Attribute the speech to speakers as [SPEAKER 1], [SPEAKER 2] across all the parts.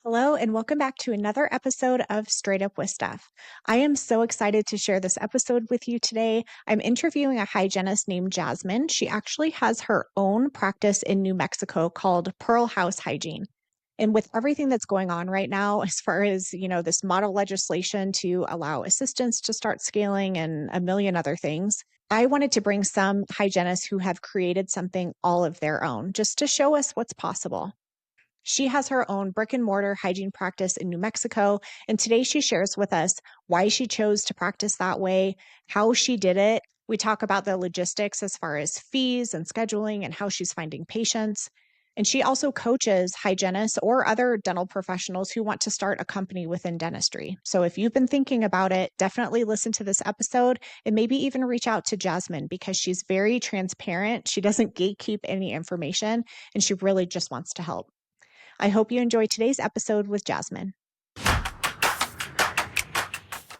[SPEAKER 1] Hello, and welcome back to another episode of Straight Up With Steph. I am so excited to share this episode with you today. I'm interviewing a hygienist named Jazmine. She actually has her own practice in New Mexico called Pearl House Hygiene. And with everything that's going on right now, as far as, this model legislation to allow assistants to start scaling and a million other things, I wanted to bring some hygienists who have created something all of their own just to show us what's possible. She has her own brick-and-mortar hygiene practice in New Mexico, and today she shares with us why she chose to practice that way, how she did it. We talk about the logistics as far as fees and scheduling and how she's finding patients. And she also coaches hygienists or other dental professionals who want to start a company within dentistry. So if you've been thinking about it, definitely listen to this episode and maybe even reach out to Jazmine because she's very transparent. She doesn't gatekeep any information, and she really just wants to help. I hope you enjoy today's episode with Jazmine.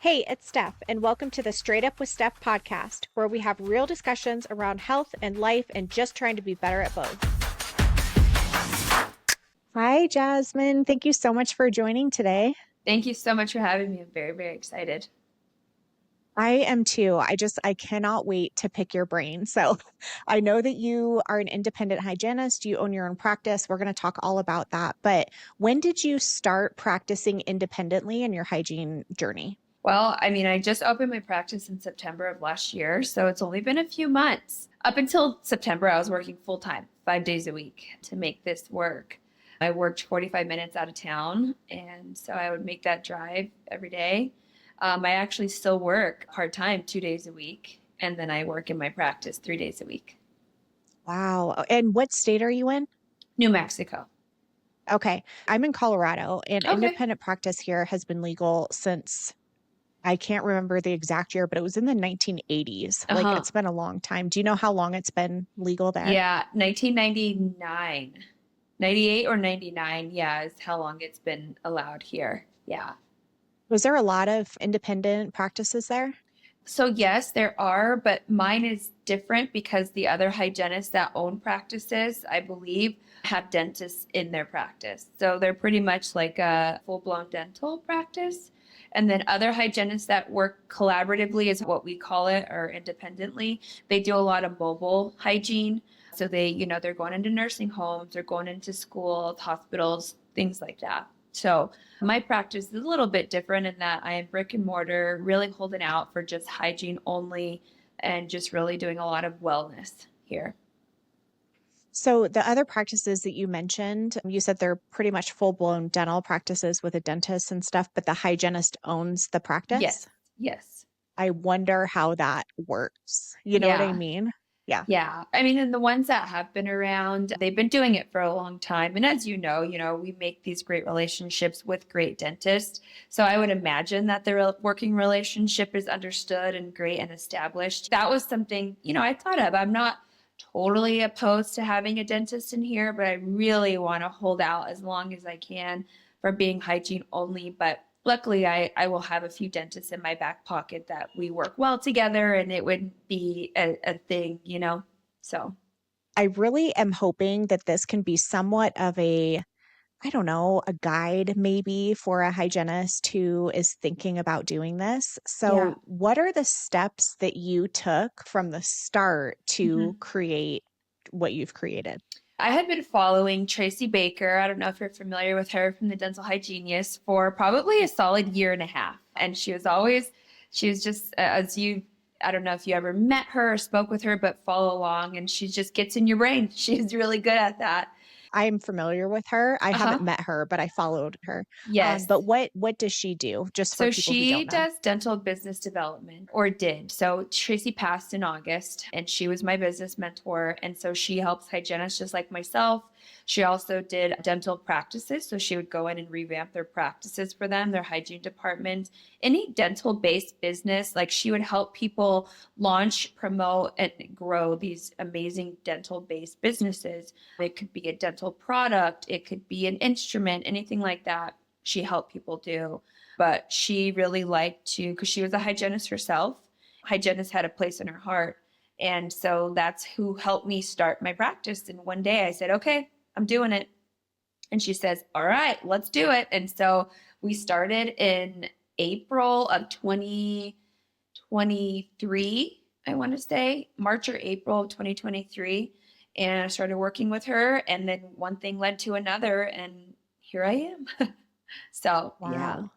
[SPEAKER 1] Hey, it's Steph, and welcome to the Straight Up With Steph podcast, where we have real discussions around health and life and just trying to be better at both. Hi, Jazmine. Thank you so much for joining today.
[SPEAKER 2] Thank you so much for having me. I'm very, very excited.
[SPEAKER 1] I am too. I cannot wait to pick your brain. So I know that you are an independent hygienist. You own your own practice. We're going to talk all about that. But when did you start practicing independently in your hygiene journey?
[SPEAKER 2] Well, I just opened my practice in September of last year, so it's only been a few months. Up until September, I was working full time, 5 days a week to make this work. I worked 45 minutes out of town, and so I would make that drive every day. I actually still work part-time 2 days a week, and then I work in my practice 3 days a week.
[SPEAKER 1] Wow. And what state are you in?
[SPEAKER 2] New Mexico.
[SPEAKER 1] Okay. I'm in Colorado, and
[SPEAKER 2] Okay.
[SPEAKER 1] independent practice here has been legal since I can't remember the exact year, but it was in the 1980s. Like it's been a long time. Do you know how long it's been legal there?
[SPEAKER 2] Yeah, 1999. 98 or 99, yeah, is how long it's been allowed here. Yeah.
[SPEAKER 1] Was there a lot of independent practices there?
[SPEAKER 2] So yes, there are, but mine is different because the other hygienists that own practices, I believe, have dentists in their practice. So they're pretty much like a full-blown dental practice. And then other hygienists that work collaboratively is what we call it, or independently. They do a lot of mobile hygiene. So they're going into nursing homes, they're going into schools, hospitals, things like that. So my practice is a little bit different in that I am brick and mortar, really holding out for just hygiene only and just really doing a lot of wellness here.
[SPEAKER 1] So the other practices that you mentioned, you said they're pretty much full-blown dental practices with a dentist and stuff, but the hygienist owns the practice?
[SPEAKER 2] Yes.
[SPEAKER 1] I wonder how that works. You know what I mean? Yeah.
[SPEAKER 2] Yeah. And the ones that have been around, they've been doing it for a long time. And as you know, we make these great relationships with great dentists. So I would imagine that the working relationship is understood and great and established. That was something, I thought of. I'm not totally opposed to having a dentist in here, but I really want to hold out as long as I can for being hygiene only. But luckily, I will have a few dentists in my back pocket that we work well together, and it would be a thing, so.
[SPEAKER 1] I really am hoping that this can be somewhat of a guide maybe for a hygienist who is thinking about doing this. So what are the steps that you took from the start to create what you've created?
[SPEAKER 2] I had been following Tracy Baker. I don't know if you're familiar with her from the Dental Hygienist for probably a solid year and a half. And she was just, I don't know if you ever met her or spoke with her, but follow along and she just gets in your brain. She's really good at that.
[SPEAKER 1] I'm familiar with her. I haven't met her, but I followed her.
[SPEAKER 2] Yes.
[SPEAKER 1] But what does she do? Just for people who don't know.
[SPEAKER 2] So she does dental business development, or did. So Tracy passed in August, and she was my business mentor. And so she helps hygienists just like myself. She also did dental practices. So she would go in and revamp their practices for them, their hygiene department. Any dental-based business, like she would help people launch, promote, and grow these amazing dental-based businesses. It could be a dental product. It could be an instrument, anything like that. She helped people do. But she really liked to, because she was a hygienist herself. Hygienist had a place in her heart. And so that's who helped me start my practice. And one day I said, okay, I'm doing it. And she says, all right, let's do it. And so we started in April of 2023, I want to say, March or April of 2023. And I started working with her. And then one thing led to another. And here I am. So, yeah.
[SPEAKER 1] Wow.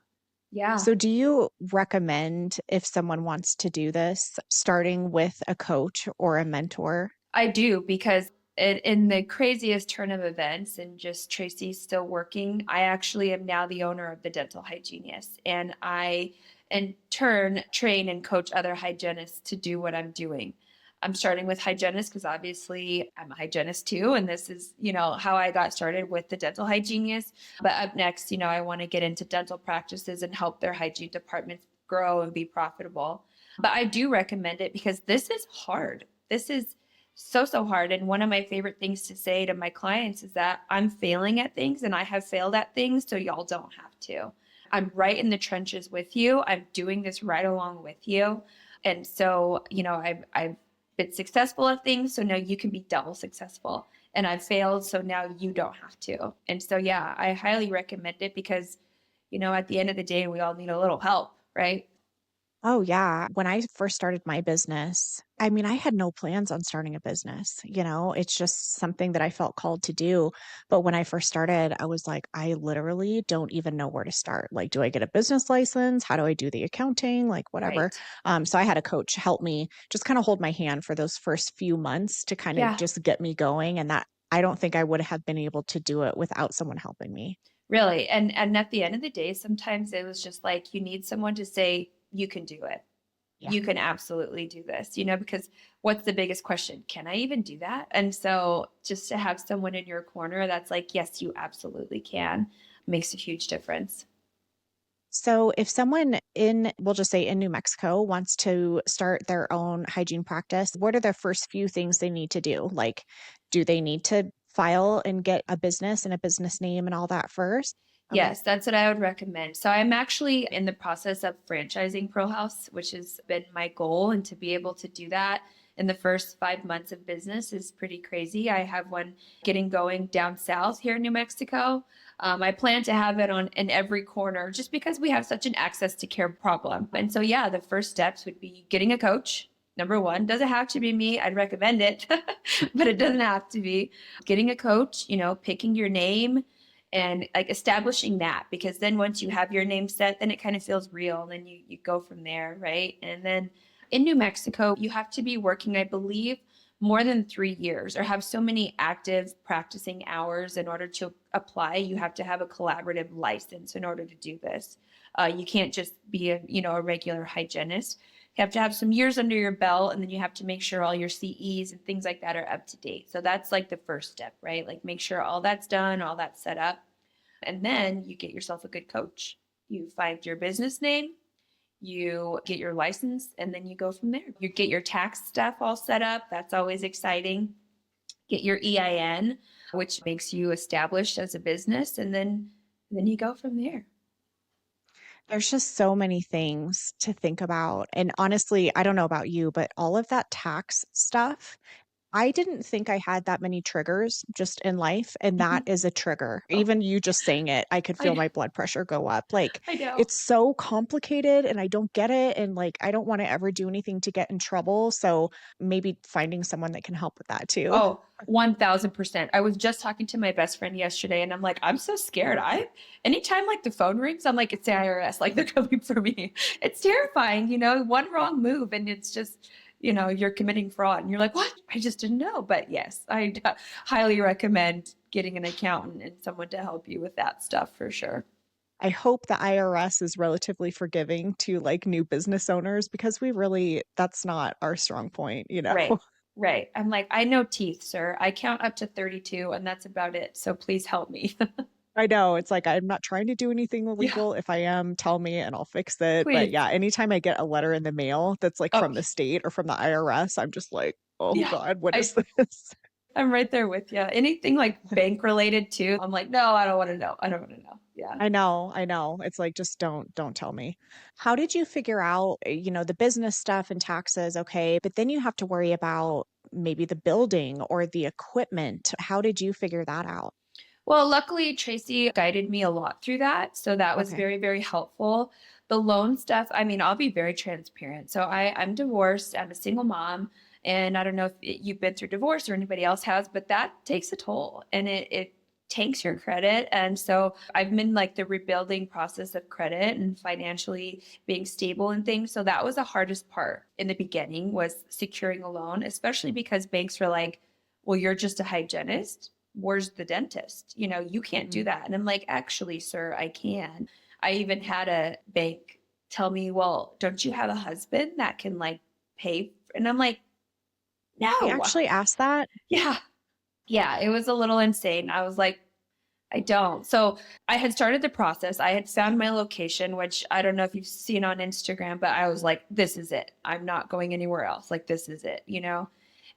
[SPEAKER 2] Yeah.
[SPEAKER 1] So do you recommend if someone wants to do this, starting with a coach or a mentor?
[SPEAKER 2] I do because in the craziest turn of events and just Tracy still working, I actually am now the owner of the dental hygienist. And I, in turn, train and coach other hygienists to do what I'm doing. I'm starting with hygienists because obviously I'm a hygienist too. And this is, how I got started with the dental hygienist. But up next, I want to get into dental practices and help their hygiene departments grow and be profitable. But I do recommend it because this is hard. This is so hard. And one of my favorite things to say to my clients is that I'm failing at things and I have failed at things, so y'all don't have to. I'm right in the trenches with you. I'm doing this right along with you. And so, I've been successful at things, so now you can be double successful. And I've failed, so now you don't have to. And so, yeah, I highly recommend it because, at the end of the day, we all need a little help, right?
[SPEAKER 1] Oh, yeah. When I first started my business, I mean, I had no plans on starting a business. It's just something that I felt called to do. But when I first started, I was like, I literally don't even know where to start. Like, do I get a business license? How do I do the accounting? Like, whatever.
[SPEAKER 2] Right.
[SPEAKER 1] So I had a coach help me just kind of hold my hand for those first few months to kind of
[SPEAKER 2] Yeah.
[SPEAKER 1] just get me going. And that I don't think I would have been able to do it without someone helping me.
[SPEAKER 2] Really. And at the end of the day, sometimes it was just like you need someone to say, you can do it.
[SPEAKER 1] Yeah.
[SPEAKER 2] You can absolutely do this, because what's the biggest question? Can I even do that? And so just to have someone in your corner that's like, yes, you absolutely can, makes a huge difference.
[SPEAKER 1] So, if someone we'll just say in New Mexico, wants to start their own hygiene practice, what are the first few things they need to do? Like, do they need to file and get a business and a business name and all that first? Okay.
[SPEAKER 2] Yes, that's what I would recommend. So I'm actually in the process of franchising Pro House, which has been my goal. And to be able to do that in the first 5 months of business is pretty crazy. I have one getting going down south here in New Mexico. I plan to have it in every corner just because we have such an access to care problem. And so, yeah, the first steps would be getting a coach. Number one, doesn't have to be me. I'd recommend it, but it doesn't have to be. Getting a coach, picking your name and like establishing that, because then once you have your name set, then it kind of feels real. And then you go from there, right? And then in New Mexico, you have to be working, I believe, more than 3 years or have so many active practicing hours in order to apply. You have to have a collaborative license in order to do this. You can't just be a regular hygienist. You have to have some years under your belt, and then you have to make sure all your CEs and things like that are up to date. So that's like the first step, right? Like make sure all that's done, all that's set up. And then you get yourself a good coach. You find your business name, you get your license, and then you go from there. You get your tax stuff all set up. That's always exciting. Get your EIN, which makes you established as a business, and then you go from there.
[SPEAKER 1] There's just so many things to think about. And honestly, I don't know about you, but all of that tax stuff, I didn't think I had that many triggers just in life, and that
[SPEAKER 2] Mhm.
[SPEAKER 1] is a trigger.
[SPEAKER 2] Oh,
[SPEAKER 1] Even you just saying it, I could
[SPEAKER 2] I
[SPEAKER 1] feel
[SPEAKER 2] know.
[SPEAKER 1] my blood pressure go up. Like,
[SPEAKER 2] I know.
[SPEAKER 1] it's so complicated and I don't get it, and like I don't wanna ever do anything to get in trouble, so maybe finding someone that can help with that too.
[SPEAKER 2] Oh, 1000%. I was just talking to my best friend yesterday and I'm like, I'm so scared. Anytime like the phone rings, I'm like, it's the IRS, like they're coming for me. It's terrifying, one wrong move and it's just, you're committing fraud. And you're like, what? I just didn't know. But yes, highly recommend getting an accountant and someone to help you with that stuff for sure.
[SPEAKER 1] I hope the IRS is relatively forgiving to like new business owners because that's not our strong point.
[SPEAKER 2] Right. Right. I'm like, I know teeth, sir. I count up to 32 and that's about it. So please help me.
[SPEAKER 1] I know. It's like I'm not trying to do anything
[SPEAKER 2] Yeah,
[SPEAKER 1] illegal. If I am, tell me and I'll fix it. But
[SPEAKER 2] please.
[SPEAKER 1] yeah, anytime I get a letter in the mail that's like
[SPEAKER 2] Oh,
[SPEAKER 1] from the state or from the IRS, I'm just like, oh
[SPEAKER 2] yeah.
[SPEAKER 1] God, what is
[SPEAKER 2] I
[SPEAKER 1] this?
[SPEAKER 2] I'm right there with you. Anything like bank related too, I'm like, no, I don't want to know. I don't want to know. Yeah.
[SPEAKER 1] I know, I know. It's like just don't tell me. How did you figure out, the business stuff and taxes, okay, but then you have to worry about maybe the building or the equipment. How did you figure that out?
[SPEAKER 2] Well, luckily, Tracy guided me a lot through that. So that was
[SPEAKER 1] Okay.
[SPEAKER 2] very, very helpful. The loan stuff, I mean, I'll be very transparent. So I'm divorced, I'm a single mom. And I don't know if you've been through divorce or anybody else has, but that takes a toll and it tanks your credit. And so I've been like the rebuilding process of credit and financially being stable and things. So that was the hardest part in the beginning was securing a loan, especially because banks were like, well, you're just a hygienist, where's the dentist? You can't do
[SPEAKER 1] Mhm.
[SPEAKER 2] that. And I'm like, actually, sir, I can. I even had a bank tell me, well, don't you have a husband that can like pay? And I'm like,
[SPEAKER 1] They
[SPEAKER 2] no.
[SPEAKER 1] actually asked that?
[SPEAKER 2] Yeah. Yeah. It was a little insane. I was like, I don't. So I had started the process. I had found my location, which I don't know if you've seen on Instagram, but I was like, this is it. I'm not going anywhere else. Like, this is it.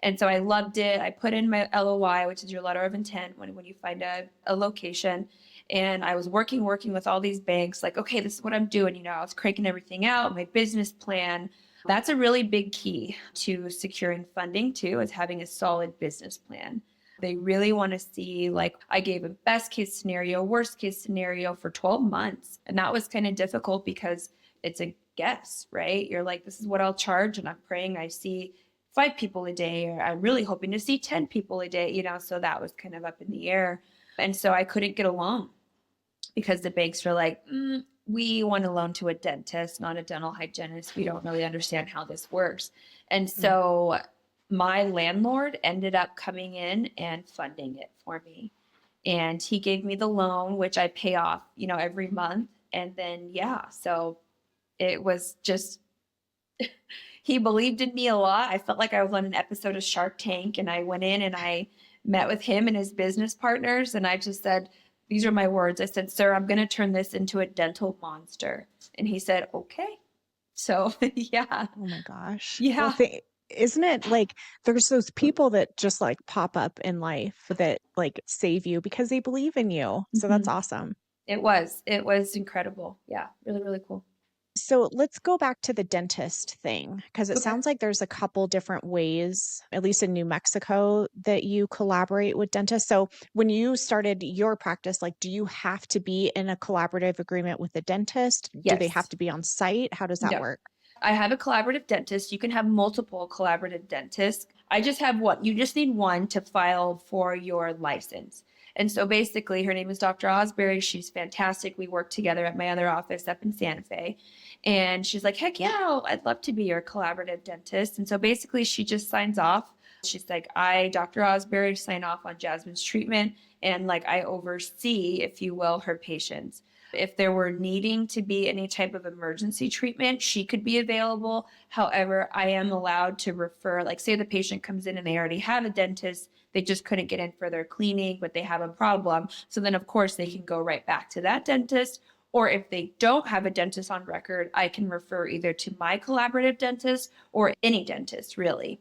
[SPEAKER 2] And so I loved it. I put in my LOI, which is your letter of intent when you find a location. And I was working with all these banks, like, okay, this is what I'm doing. I was cranking everything out, my business plan. That's a really big key to securing funding too, is having a solid business plan. They really want to see, like, I gave a best case scenario, worst case scenario for 12 months. And that was kind of difficult because it's a guess, right? You're like, this is what I'll charge. And I'm praying I see 5 people a day, or I'm really hoping to see 10 people a day. So that was kind of up in the air. And so I couldn't get a loan because the banks were like, we want a loan to a dentist, not a dental hygienist. We don't really understand how this works. And
[SPEAKER 1] Mm.
[SPEAKER 2] so my landlord ended up coming in and funding it for me. And he gave me the loan, which I pay off, every month. And then, yeah, so it was just, he believed in me a lot. I felt like I was on an episode of Shark Tank, and I went in and I met with him and his business partners. And I just said, these are my words. I said, sir, I'm going to turn this into a dental monster. And he said, okay. So, yeah,
[SPEAKER 1] Oh my gosh. Well,
[SPEAKER 2] yeah.
[SPEAKER 1] isn't it like there's those people that just like pop up in life that like save you because they believe in you. So that's
[SPEAKER 2] Mhm.
[SPEAKER 1] awesome.
[SPEAKER 2] It was incredible. Yeah, really, really cool.
[SPEAKER 1] So let's go back to the dentist thing because it
[SPEAKER 2] Okay.
[SPEAKER 1] sounds like there's a couple different ways, at least in New Mexico, that you collaborate with dentists. So when you started your practice, like, do you have to be in a collaborative agreement with the dentist? Do they have
[SPEAKER 2] Yes.
[SPEAKER 1] to be on site? How does that
[SPEAKER 2] No.
[SPEAKER 1] work?
[SPEAKER 2] I have a collaborative dentist. You can have multiple collaborative dentists. I just have one. You just need one to file for your license. And so basically, her name is Dr. Osbury. She's fantastic. We work together at my other office up in Santa Fe. And she's like, heck yeah, I'd love to be your collaborative dentist. And so basically, she just signs off. She's like, I, Dr. Osbury, sign off on Jazmine's treatment. And like, I oversee, if you will, her patients. If there were needing to be any type of emergency treatment, she could be available. However, I am allowed to refer, like, say the patient comes in and they already have a dentist, they just couldn't get in for their cleaning, but they have a problem. So then, of course, they can go right back to that dentist. Or if they don't have a dentist on record, I can refer either to my collaborative dentist or any dentist, really.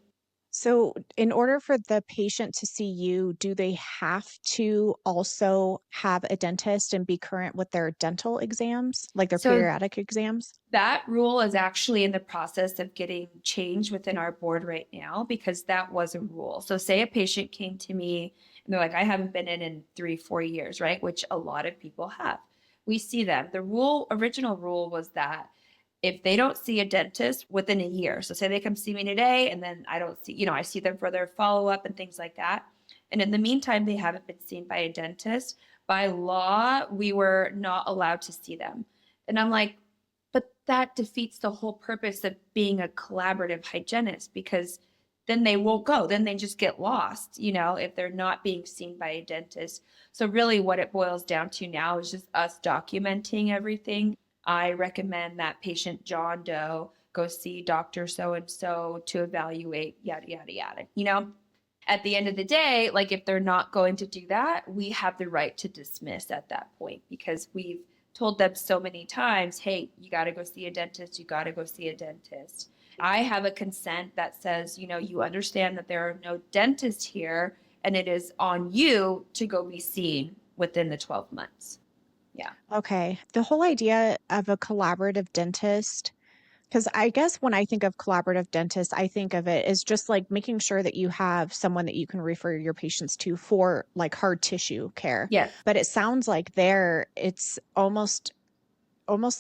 [SPEAKER 1] So, in order for the patient to see you, do they have to also have a dentist and be current with their dental exams, like their
[SPEAKER 2] So
[SPEAKER 1] periodic exams?
[SPEAKER 2] that rule is actually in the process of getting changed within our board right now because that was a rule. So, say a patient came to me and they're like, I haven't been in 3, 4 years, right? Which a lot of people have. We see them. The original rule was that if they don't see a dentist within a year, so say they come see me today and then I don't see, I see them for their follow up and things like that. And in the meantime, they haven't been seen by a dentist. By law, we were not allowed to see them. And I'm like, but that defeats the whole purpose of being a collaborative hygienist because then they won't go. Then they just get lost, if they're not being seen by a dentist. So, really, what it boils down to now is just us documenting everything. I recommend that patient John Doe go see Dr. So and so to evaluate, yada, yada, yada. At the end of the day, like if they're not going to do that, we have the right to dismiss at that point because we've told them so many times, hey, you got to go see a dentist. You got to go see a dentist. I have a consent that says, you understand that there are no dentists here and it is on you to go be seen within the 12 months. Yeah.
[SPEAKER 1] Okay. The whole idea of a collaborative dentist, Because I guess when I think of collaborative dentists, I think of it as just like making sure that you have someone that you can refer your patients to for like hard tissue care.
[SPEAKER 2] Yes.
[SPEAKER 1] But it sounds like it's almost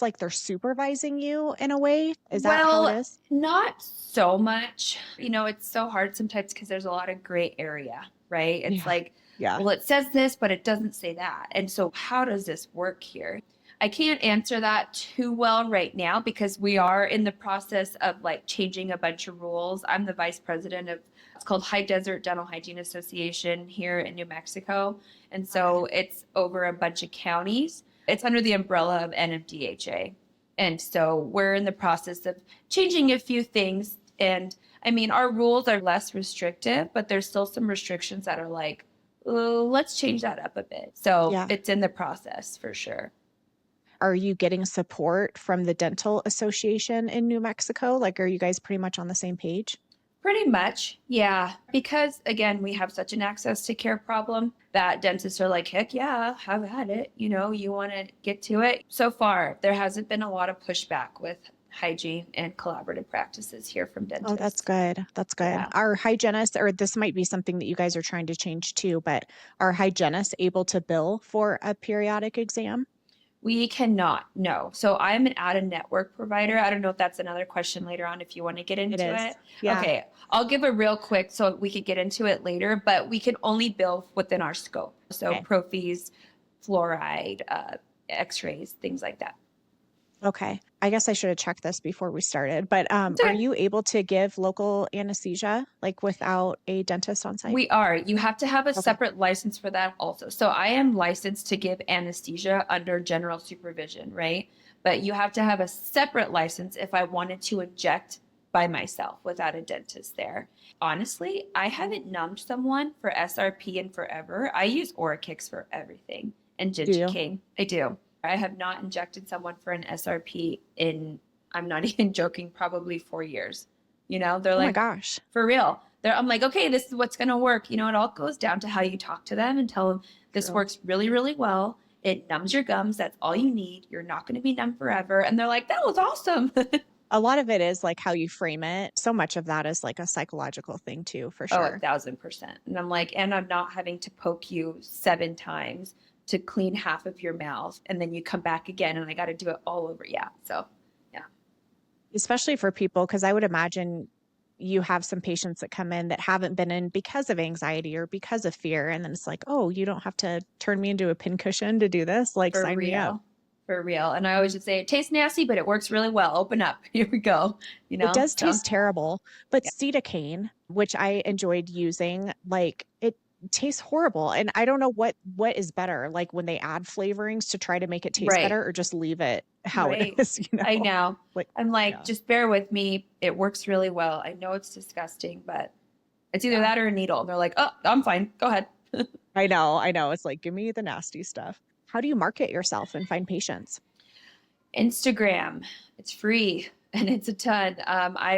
[SPEAKER 1] like they're supervising you in a way. Is that how it
[SPEAKER 2] Well,
[SPEAKER 1] is?
[SPEAKER 2] not so much. It's so hard sometimes because there's a lot of gray area, right? It's
[SPEAKER 1] Yeah.
[SPEAKER 2] like,
[SPEAKER 1] Yeah.
[SPEAKER 2] well, it says this, but it doesn't say that. And so, how does this work here? I can't answer that too well right now because we are in the process of like changing a bunch of rules. I'm the vice president of it's called High Desert Dental Hygiene Association here in New Mexico. And so it's over a bunch of counties. It's under the umbrella of NMDHA. And so we're in the process of changing a few things. And I mean, our rules are less restrictive, but there's still some restrictions that are like, let's change that up a bit. So
[SPEAKER 1] Yeah.
[SPEAKER 2] it's in the process for sure.
[SPEAKER 1] Are you getting support from the dental association in New Mexico? Like, are you guys pretty much on the same page?
[SPEAKER 2] Pretty much, yeah. Because again, we have such an access to care problem that dentists are like, heck yeah, have at it. You want to get to it. So far, there hasn't been a lot of pushback with hygiene and collaborative practices here from
[SPEAKER 1] Oh, that's
[SPEAKER 2] dentists.
[SPEAKER 1] good. That's good.
[SPEAKER 2] Yeah.
[SPEAKER 1] Are hygienists, or this might be something that you guys are trying to change too, but are hygienists able to bill for a periodic exam?
[SPEAKER 2] We cannot, no. So I'm an out-of-network provider. I don't know if that's another question later on if you want to get
[SPEAKER 1] It
[SPEAKER 2] into
[SPEAKER 1] is.
[SPEAKER 2] it.
[SPEAKER 1] Yeah.
[SPEAKER 2] Okay, I'll give a real quick so we could get into it later, but we can only bill within our scope. So
[SPEAKER 1] Okay.
[SPEAKER 2] prophies, fluoride, x-rays, things like that.
[SPEAKER 1] Okay. I guess I should have checked this before we started, but
[SPEAKER 2] It's
[SPEAKER 1] are
[SPEAKER 2] okay.
[SPEAKER 1] you able to give local anesthesia like without a dentist on site?
[SPEAKER 2] We are. You have to have a
[SPEAKER 1] Okay.
[SPEAKER 2] separate license for that also. So I am licensed to give anesthesia under general supervision, right? But you have to have a separate license if I wanted to inject by myself without a dentist there. Honestly, I haven't numbed someone for SRP in forever. I use Orachix for everything and
[SPEAKER 1] Do you?
[SPEAKER 2] King. I do. I have not injected someone for an SRP in, I'm not even joking, probably 4 years. They're
[SPEAKER 1] Oh my
[SPEAKER 2] like,
[SPEAKER 1] gosh.
[SPEAKER 2] for real. I'm like, okay, this is what's going to work. It all goes down to how you talk to them and tell them this
[SPEAKER 1] True.
[SPEAKER 2] works really, really well. It numbs your gums. That's all you need. You're not going to be numb forever. And they're like, that was awesome.
[SPEAKER 1] A lot of it is like how you frame it. So much of that is like a psychological thing too, for
[SPEAKER 2] Oh,
[SPEAKER 1] sure.
[SPEAKER 2] 1,000%. And I'm like, and I'm not having to poke you 7 times to clean half of your mouth. And then you come back again and I got to do it all over. Yeah. So, yeah.
[SPEAKER 1] Especially for people, because I would imagine you have some patients that come in that haven't been in because of anxiety or because of fear. And then it's like, oh, you don't have to turn me into a pincushion to do this. Like,
[SPEAKER 2] For
[SPEAKER 1] sign me up.
[SPEAKER 2] real. For real. And I always just say, it tastes nasty, but it works really well. Open up. Here we go.
[SPEAKER 1] It does
[SPEAKER 2] So,
[SPEAKER 1] taste terrible, but
[SPEAKER 2] yeah.
[SPEAKER 1] Cetacane, which I enjoyed using, like it tastes horrible. And I don't know what is better, like when they add flavorings to try to make it taste
[SPEAKER 2] Right.
[SPEAKER 1] better or just leave it how it
[SPEAKER 2] Right.
[SPEAKER 1] is,
[SPEAKER 2] I know.
[SPEAKER 1] Like,
[SPEAKER 2] I'm like,
[SPEAKER 1] yeah.
[SPEAKER 2] just bear with me. It works really well. I know it's disgusting, but it's either that or a needle. And they're like, oh, I'm fine. Go ahead.
[SPEAKER 1] I know. It's like, give me the nasty stuff. How do you market yourself and find patients?
[SPEAKER 2] Instagram. It's free and it's a ton.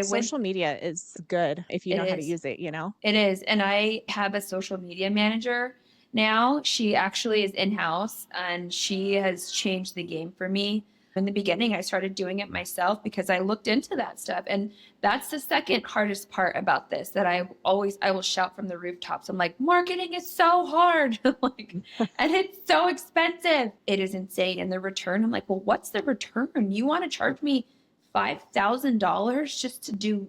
[SPEAKER 1] Social media is good if you know how to
[SPEAKER 2] is.
[SPEAKER 1] use it,
[SPEAKER 2] It is. And I have a social media manager now. She actually is in-house and she has changed the game for me. In the beginning, I started doing it myself because I looked into that stuff. And that's the second hardest part about this that I will shout from the rooftops. I'm like, marketing is so hard. And it's so expensive. It is insane. And the return, I'm like, well, what's the return? You want to charge me $5,000 just to do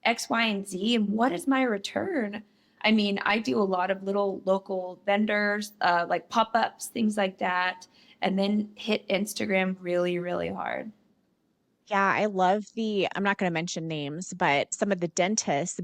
[SPEAKER 2] X, Y, and Z? And what is my return? I mean, I do a lot of little local vendors, like pop-ups, things like that, and then hit Instagram really, really hard.
[SPEAKER 1] Yeah, I love I'm not going to mention names, but some of the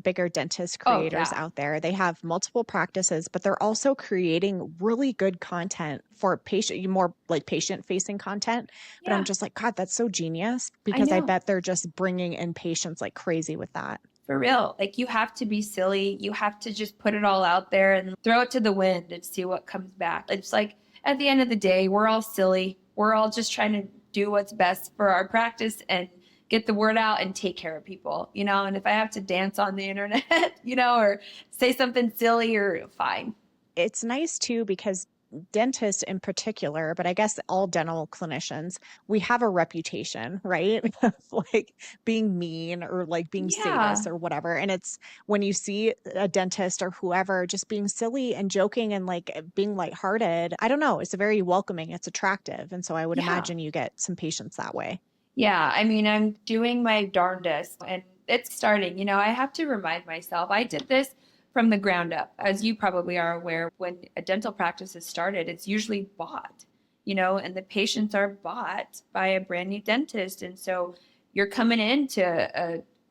[SPEAKER 1] bigger dentist
[SPEAKER 2] Oh,
[SPEAKER 1] creators
[SPEAKER 2] yeah.
[SPEAKER 1] out there, they have multiple practices, but they're also creating really good content for more like patient facing content. But I'm
[SPEAKER 2] Yeah,
[SPEAKER 1] just like, God, that's so genius
[SPEAKER 2] I
[SPEAKER 1] because I
[SPEAKER 2] know.
[SPEAKER 1] bet they're just bringing in patients like crazy with that.
[SPEAKER 2] For real. Like, you have to be silly. You have to just put it all out there and throw it to the wind and see what comes back. It's like, at the end of the day, we're all silly. We're all just trying to do what's best for our practice and get the word out and take care of people, and if I have to dance on the internet, or say something silly or fine.
[SPEAKER 1] It's nice too because dentists in particular, but I guess all dental clinicians, we have a reputation, right? Of like being mean or like being sadist
[SPEAKER 2] Yeah.
[SPEAKER 1] or whatever. And it's when you see a dentist or whoever just being silly and joking and like being lighthearted, I don't know, it's very welcoming, it's attractive. And so I would
[SPEAKER 2] Yeah.
[SPEAKER 1] imagine you get some patients that way.
[SPEAKER 2] Yeah. I mean, I'm doing my darndest and it's starting. I have to remind myself I did this from the ground up. As you probably are aware, when a dental practice is started, it's usually bought, and the patients are bought by a brand new dentist. And so you're coming into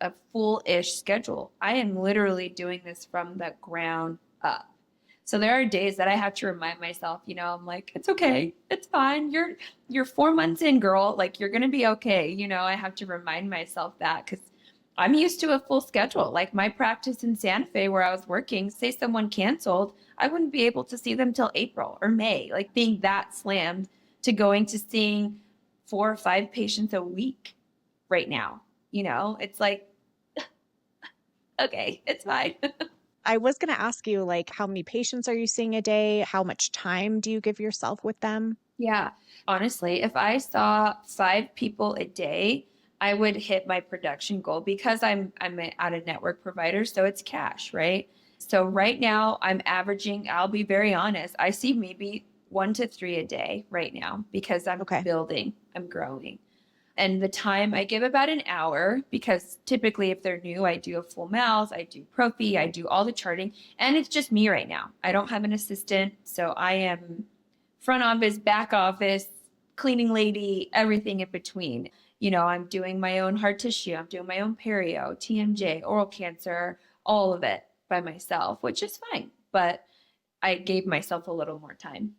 [SPEAKER 2] a full-ish schedule. I am literally doing this from the ground up. So there are days that I have to remind myself, I'm like, it's okay. It's fine. You're 4 months in, girl. Like you're gonna be okay. I have to remind myself that because I'm used to a full schedule. Like my practice in Santa Fe where I was working, say someone canceled, I wouldn't be able to see them till April or May, like being that slammed to going to seeing 4 or 5 patients a week right now. It's like, okay, it's fine.
[SPEAKER 1] I was going to ask you, like, how many patients are you seeing a day? How much time do you give yourself with them?
[SPEAKER 2] Yeah. Honestly, if I saw 5 people a day, I would hit my production goal because I'm an out of network provider, so it's cash, right? So right now I'm averaging, I'll be very honest, I see maybe 1 to 3 a day right now because I'm
[SPEAKER 1] Okay.
[SPEAKER 2] building, I'm growing. And the time I give about an hour because typically if they're new, I do a full mouth, I do prophy, I do all the charting, and it's just me right now. I don't have an assistant, so I am front office, back office, cleaning lady, everything in between. I'm doing my own hard tissue, I'm doing my own perio, TMJ, oral cancer, all of it by myself, which is fine. But I gave myself a little more time.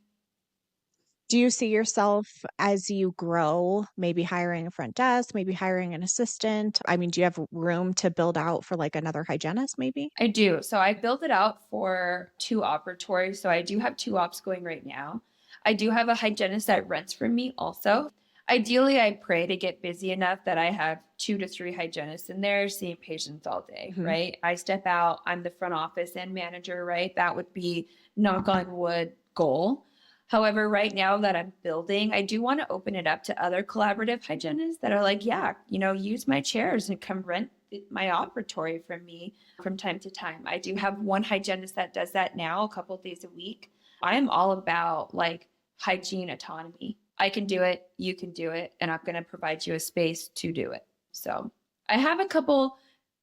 [SPEAKER 1] Do you see yourself as you grow, maybe hiring a front desk, maybe hiring an assistant? I mean, do you have room to build out for like another hygienist, maybe?
[SPEAKER 2] I do. So I built it out for 2 operatories. So I do have 2 ops going right now. I do have a hygienist that rents from me also. Ideally, I pray to get busy enough that I have 2 to 3 hygienists in there seeing patients all day,
[SPEAKER 1] Mhm.
[SPEAKER 2] right? I step out, I'm the front office and manager, right? That would be knock on wood goal. However, right now that I'm building, I do want to open it up to other collaborative hygienists that are like, yeah, use my chairs and come rent my operatory from me from time to time. I do have one hygienist that does that now a couple of days a week. I am all about like hygiene autonomy. I can do it, you can do it, and I'm going to provide you a space to do it. So I have a couple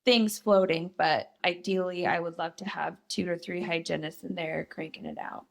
[SPEAKER 2] things floating, but ideally, I would love to have 2 or 3 hygienists in there cranking it out.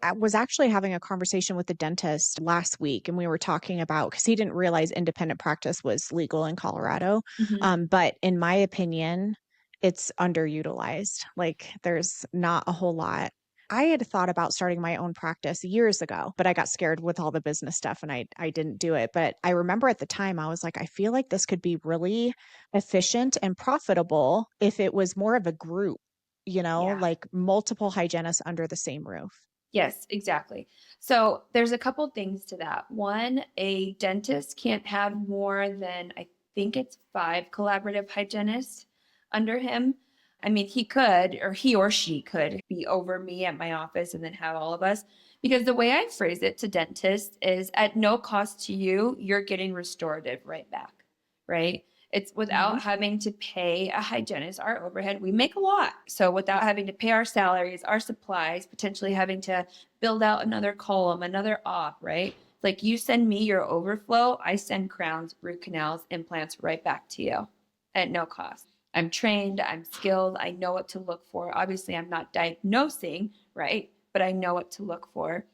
[SPEAKER 1] I was actually having a conversation with the dentist last week, and we were talking about because he didn't realize independent practice was legal in Colorado.
[SPEAKER 2] Mhm.
[SPEAKER 1] But in my opinion, it's underutilized. Like, there's not a whole lot. I had thought about starting my own practice years ago, but I got scared with all the business stuff and I didn't do it. But I remember at the time I was like, I feel like this could be really efficient and profitable if it was more of a group,
[SPEAKER 2] Yeah.
[SPEAKER 1] like multiple hygienists under the same roof.
[SPEAKER 2] Yes, exactly. So there's a couple things to that. One, a dentist can't have more than, I think it's 5 collaborative hygienists under him. I mean, he could, or he or she could be over me at my office and then have all of us. Because the way I phrase it to dentists is at no cost to you, you're getting restorative right back, right? It's
[SPEAKER 1] Mhm.
[SPEAKER 2] without having to pay a hygienist our overhead. We make a lot. So without having to pay our salaries, our supplies, potentially having to build out another column, another op, right? Like you send me your overflow, I send crowns, root canals, implants right back to you at no cost. I'm trained, I'm skilled, I know what to look for. Obviously, I'm not diagnosing, right? But I know what to look for.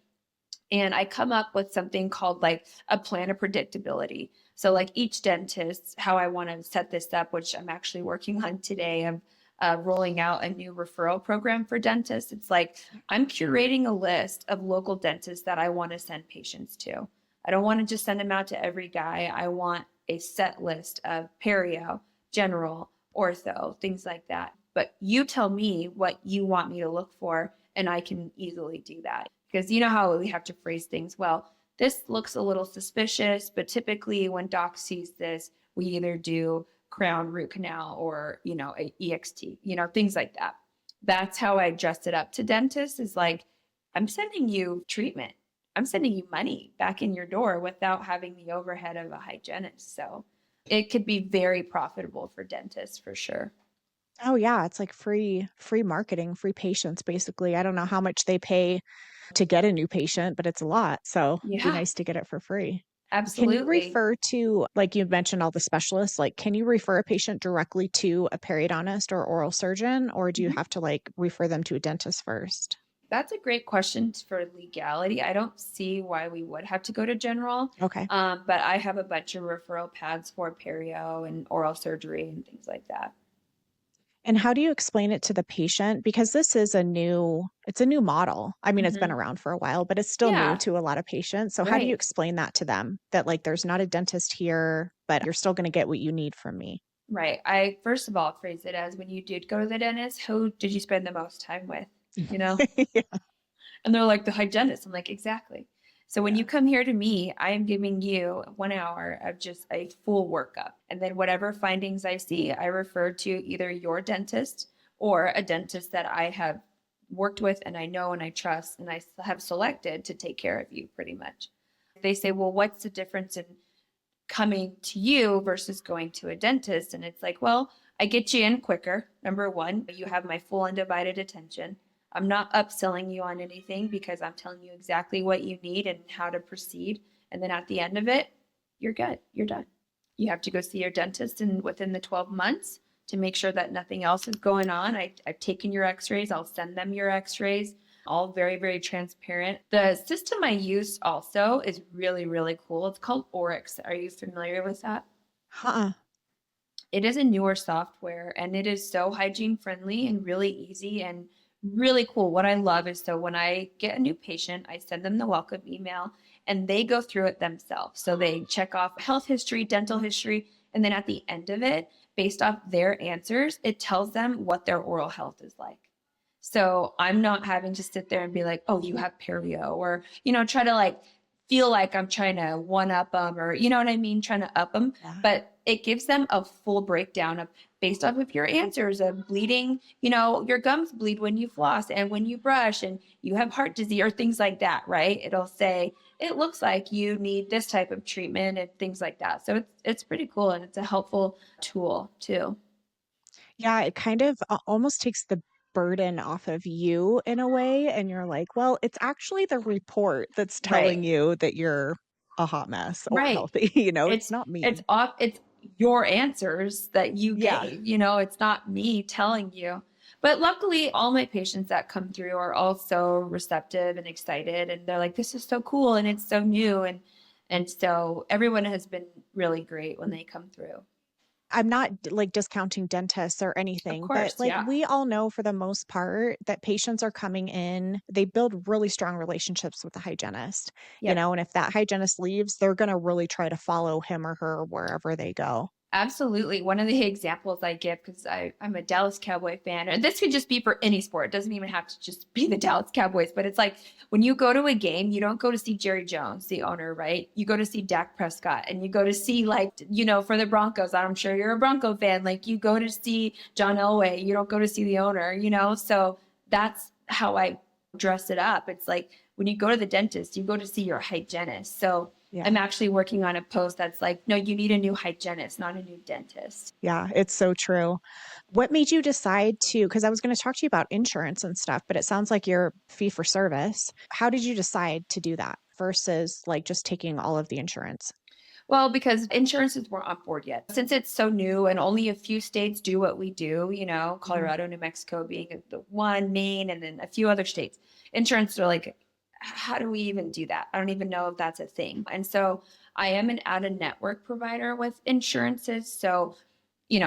[SPEAKER 2] And I come up with something called like a plan of predictability. So, like each dentist, how I want to set this up, which I'm actually working on today, of rolling out a new referral program for dentists. It's like I'm curating a list of local dentists that I want to send patients to. I don't want to just send them out to every guy. I want a set list of perio, general, ortho, things like that. But you tell me what you want me to look for, and I can easily do that. Because you know how we have to phrase things. Well, this looks a little suspicious, but typically when doc sees this, we either do crown, root canal, or a EXT, things like that. That's how I dress it up to dentists is like I'm sending you treatment. I'm sending you money back in your door without having the overhead of a hygienist. So it could be very profitable for dentists for sure.
[SPEAKER 1] Oh yeah, it's like free marketing, free patients basically. I don't know how much they pay to get a new patient, but it's a lot. So it'd be
[SPEAKER 2] Yeah,
[SPEAKER 1] nice to get it for free. Can you
[SPEAKER 2] absolutely.
[SPEAKER 1] refer to, like you mentioned, all the specialists? Like, can you refer a patient directly to a periodontist or oral surgeon, or do you
[SPEAKER 2] Mhm.
[SPEAKER 1] have to like refer them to a dentist first?
[SPEAKER 2] That's a great question for legality. I don't see why we would have to go to general,
[SPEAKER 1] Okay.
[SPEAKER 2] but I have a bunch of referral pads for perio and oral surgery and things like that.
[SPEAKER 1] And how do you explain it to the patient? Because this is it's a new model. I mean, it's been
[SPEAKER 2] Hmm.
[SPEAKER 1] around for a while, but it's still new
[SPEAKER 2] Yeah,
[SPEAKER 1] to a lot of patients. So how do you
[SPEAKER 2] right.
[SPEAKER 1] explain that to them? That like there's not a dentist here, but you're still going to get what you need from me.
[SPEAKER 2] Right. I first of all phrase it as when you did go to the dentist, who did you spend the most time with? You know?
[SPEAKER 1] Yeah.
[SPEAKER 2] And they're like, the hygienist. I'm like, exactly. So when
[SPEAKER 1] Yeah.
[SPEAKER 2] you come here to me, I am giving you 1 hour of just a full workup. And then whatever findings I see, I refer to either your dentist or a dentist that I have worked with and I know and I trust and I have selected to take care of you pretty much. They say, well, what's the difference in coming to you versus going to a dentist? And it's like, well, I get you in quicker. Number one, you have my full undivided attention. I'm not upselling you on anything because I'm telling you exactly what you need and how to proceed. And then at the end of it, you're good. You're done. You have to go see your dentist and within the 12 months to make sure that nothing else is going on. I've taken your x-rays. I'll send them your x-rays, all very, very transparent. The system I use also is really, really cool. It's called Oryx. Are you familiar with that?
[SPEAKER 1] Huh.
[SPEAKER 2] It is a newer software and it is so hygiene friendly and really easy and really cool. What I love is so when I get a new patient, I send them the welcome email and they go through it themselves. So they check off health history, dental history, and then at the end of it, based off their answers, it tells them what their oral health is like. So I'm not having to sit there and be like, oh, you have perio, or, try to like feel like I'm trying to one up them, or, you know what I mean? Trying to up them.
[SPEAKER 1] Yeah.
[SPEAKER 2] But it gives them a full breakdown of based off of your answers of bleeding, your gums bleed when you floss and when you brush and you have heart disease or things like that, right? It'll say, it looks like you need this type of treatment and things like that. So it's pretty cool and it's a helpful tool too.
[SPEAKER 1] Yeah, it kind of almost takes the burden off of you in a way. And you're like, well, it's actually the report that's telling
[SPEAKER 2] Right.
[SPEAKER 1] you that you're a hot mess or
[SPEAKER 2] Right.
[SPEAKER 1] healthy. It's
[SPEAKER 2] It's
[SPEAKER 1] not
[SPEAKER 2] it's
[SPEAKER 1] me.
[SPEAKER 2] off it's your answers that you
[SPEAKER 1] Yeah.
[SPEAKER 2] gave, it's not me telling you. But luckily all my patients that come through are also receptive and excited and they're like, this is so cool and it's so new and so everyone has been really great when they come through.
[SPEAKER 1] I'm not like discounting dentists or
[SPEAKER 2] Of
[SPEAKER 1] anything, but
[SPEAKER 2] course,
[SPEAKER 1] like
[SPEAKER 2] yeah.
[SPEAKER 1] we all know for the most part that patients are coming in, they build really strong relationships with the hygienist,
[SPEAKER 2] Yep.
[SPEAKER 1] and if that hygienist leaves, they're going to really try to follow him or her wherever they go.
[SPEAKER 2] Absolutely. One of the examples I give, because I'm a Dallas Cowboy fan, and this could just be for any sport. It doesn't even have to just be the Dallas Cowboys, but it's like when you go to a game, you don't go to see Jerry Jones, the owner, right? You go to see Dak Prescott and you go to see, like, for the Broncos. I'm sure you're a Bronco fan. Like, you go to see John Elway. You don't go to see the owner. So that's how I dress it up. It's like when you go to the dentist, you go to see your hygienist. So I'm
[SPEAKER 1] Yeah.
[SPEAKER 2] actually working on a post that's like, no, you need a new hygienist, not a new dentist.
[SPEAKER 1] Yeah, it's so true. What made you decide to, because I was going to talk to you about insurance and stuff, but it sounds like you're fee for service. How did you decide to do that versus like just taking all of the insurance?
[SPEAKER 2] Well, because insurances weren't on board yet. Since it's so new and only a few states do what we do,
[SPEAKER 1] Mhm.
[SPEAKER 2] Colorado, New Mexico being the one, Maine, and then a few other states. Insurance are like, how do we even do that? I don't even know if that's a thing. And so I am an out of network provider with insurances. So,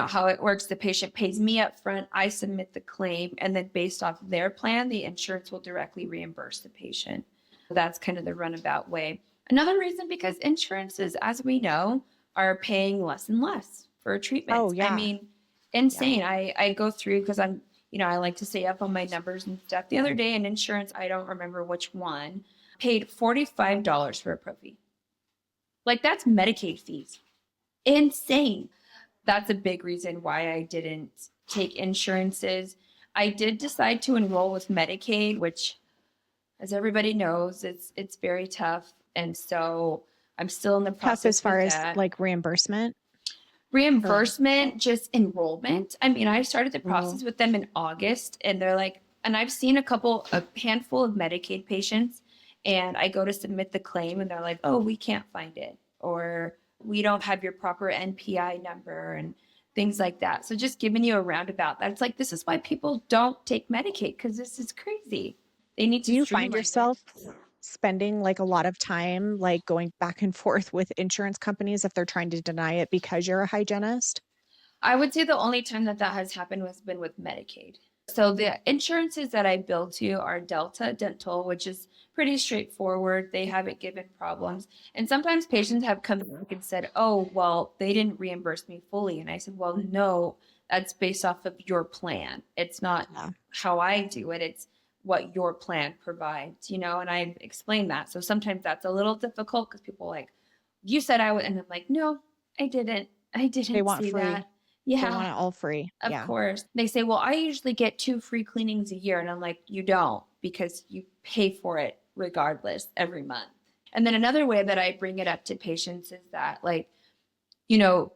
[SPEAKER 2] how it works, the patient pays me up front, I submit the claim, and then based off their plan, the insurance will directly reimburse the patient. That's kind of the runabout way. Another reason because insurances, as we know, are paying less and less for
[SPEAKER 1] Oh,
[SPEAKER 2] treatments. I
[SPEAKER 1] yeah.
[SPEAKER 2] mean,
[SPEAKER 1] Yeah.
[SPEAKER 2] insane. I go through because I like to stay up on my numbers and stuff. The other day, an insurance, I don't remember which one, paid $45 for a prophy. Like, that's Medicaid fees. Insane. That's a big reason why I didn't take insurances. I did decide to enroll with Medicaid, which as everybody knows, it's very tough. And so I'm still in the
[SPEAKER 1] Tough as
[SPEAKER 2] process
[SPEAKER 1] far
[SPEAKER 2] with
[SPEAKER 1] as
[SPEAKER 2] that.
[SPEAKER 1] like reimbursement or
[SPEAKER 2] Reimbursement, just enrollment. I mean, I started the
[SPEAKER 1] oh,
[SPEAKER 2] process with them in August, and they're like, and I've seen a handful of Medicaid patients, and I go to submit the claim, and they're like, oh, we can't find it, or we don't have your proper NPI number, and things like that. So just giving you a roundabout. That's like, this is why people don't take Medicaid, because this is crazy. They need
[SPEAKER 1] do
[SPEAKER 2] to
[SPEAKER 1] you find
[SPEAKER 2] streamline it.
[SPEAKER 1] yourself spending like a lot of time like going back and forth with insurance companies if they're trying to deny it because you're a hygienist?
[SPEAKER 2] I would say the only time that that has happened has been with Medicaid. So the insurances that I bill to are Delta Dental, which is pretty straightforward. They haven't given problems. And sometimes patients have come back and said, oh, well, they didn't reimburse me fully. And I said, well, no, that's based off of your plan. It's not
[SPEAKER 1] Yeah.
[SPEAKER 2] how I do it. It's what your plan provides, and I explained that. So sometimes that's a little difficult because people are like, you said I would, and I'm like, no, I didn't. I
[SPEAKER 1] They
[SPEAKER 2] didn't
[SPEAKER 1] want
[SPEAKER 2] see
[SPEAKER 1] free.
[SPEAKER 2] that.
[SPEAKER 1] They
[SPEAKER 2] Yeah,
[SPEAKER 1] want it all free.
[SPEAKER 2] of
[SPEAKER 1] Yeah.
[SPEAKER 2] course. They say, well, I usually get 2 free cleanings a year. And I'm like, you don't, because you pay for it regardless every month. And then another way that I bring it up to patients is that, like,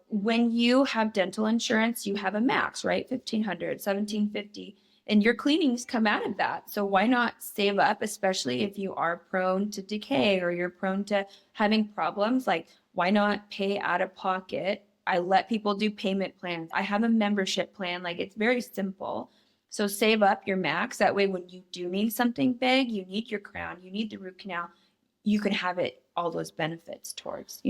[SPEAKER 2] when you have dental insurance, you have a max, right? 1,500, 1,750, and your cleanings come out of that. So why not save up, especially if you are prone to decay or you're prone to having problems? Like, why not pay out of pocket? I let people do payment plans. I have a membership plan. Like, it's very simple. So save up your max. That way, when you do need something big, you need your crown, you need the root canal, you can have it, all those benefits towards.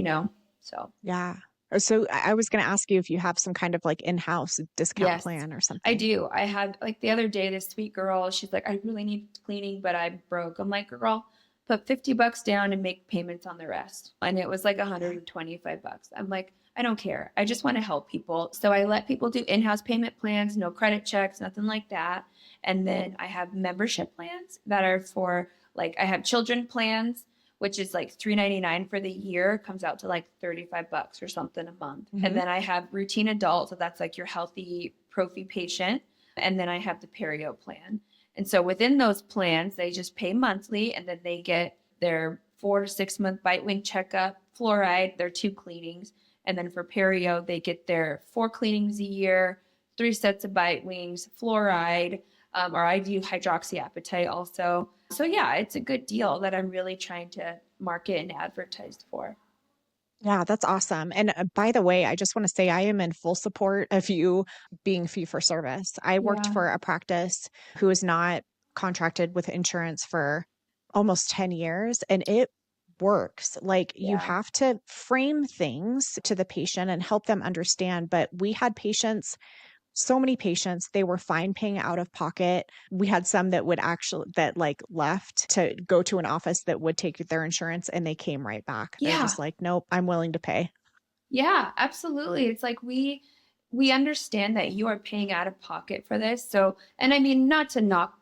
[SPEAKER 2] So.
[SPEAKER 1] Yeah. So I was going to ask you if you have some kind of like in-house discount
[SPEAKER 2] Yes,
[SPEAKER 1] plan or
[SPEAKER 2] I
[SPEAKER 1] something.
[SPEAKER 2] do. I had, like, the other day, this sweet girl, she's like, I really need cleaning, but I'm broke. I'm like, girl, put $50 down and make payments on the rest. And it was like
[SPEAKER 1] Yeah.
[SPEAKER 2] $125. I'm like, I don't care. I just want to help people. So I let people do in-house payment plans, no credit checks, nothing like that. And then I have membership plans that are for, like, I have children plans, which is like $3.99 for the year, comes out to like $35 or something a month. And
[SPEAKER 1] Hmm.
[SPEAKER 2] then I have routine adult, so that's like your healthy prophy patient. And then I have the perio plan. And so within those plans, they just pay monthly, and then they get their 4 to 6 month bite wing checkup, fluoride, their 2 cleanings. And then for perio, they get their 4 cleanings a year, 3 sets of bite wings, fluoride, or I do hydroxyapatite also. So yeah, it's a good deal that I'm really trying to market and advertise for.
[SPEAKER 1] Yeah, that's awesome. And by the way, I just want to say I am in full support of you being fee for service. I worked
[SPEAKER 2] Yeah,
[SPEAKER 1] for a practice who is not contracted with insurance for almost 10 years, and it works. Like you
[SPEAKER 2] yeah,
[SPEAKER 1] have to frame things to the patient and help them understand. But we had patients, so many patients, they were fine paying out of pocket. We had some that would actually that like left to go to an office that would take their insurance and they came right back. They're
[SPEAKER 2] yeah.
[SPEAKER 1] just like, "Nope, I'm willing to pay."
[SPEAKER 2] Yeah, absolutely. It's like we understand that you are paying out of pocket for this. So, and I mean, not to knock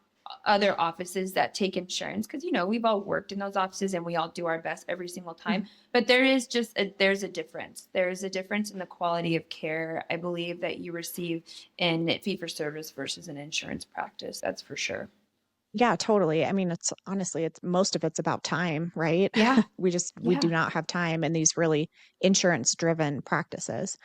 [SPEAKER 2] other offices that take insurance, because we've all worked in those offices and we all do our best every single time,
[SPEAKER 1] Mhm.
[SPEAKER 2] but there's a difference. There's a difference in the quality of care, I believe, that you receive in fee for service versus an insurance practice. That's for sure.
[SPEAKER 1] Yeah, totally. I mean, it's honestly, it's most of it's about time, right?
[SPEAKER 2] Yeah.
[SPEAKER 1] We do
[SPEAKER 2] Yeah.
[SPEAKER 1] not have time in these really insurance-driven practices.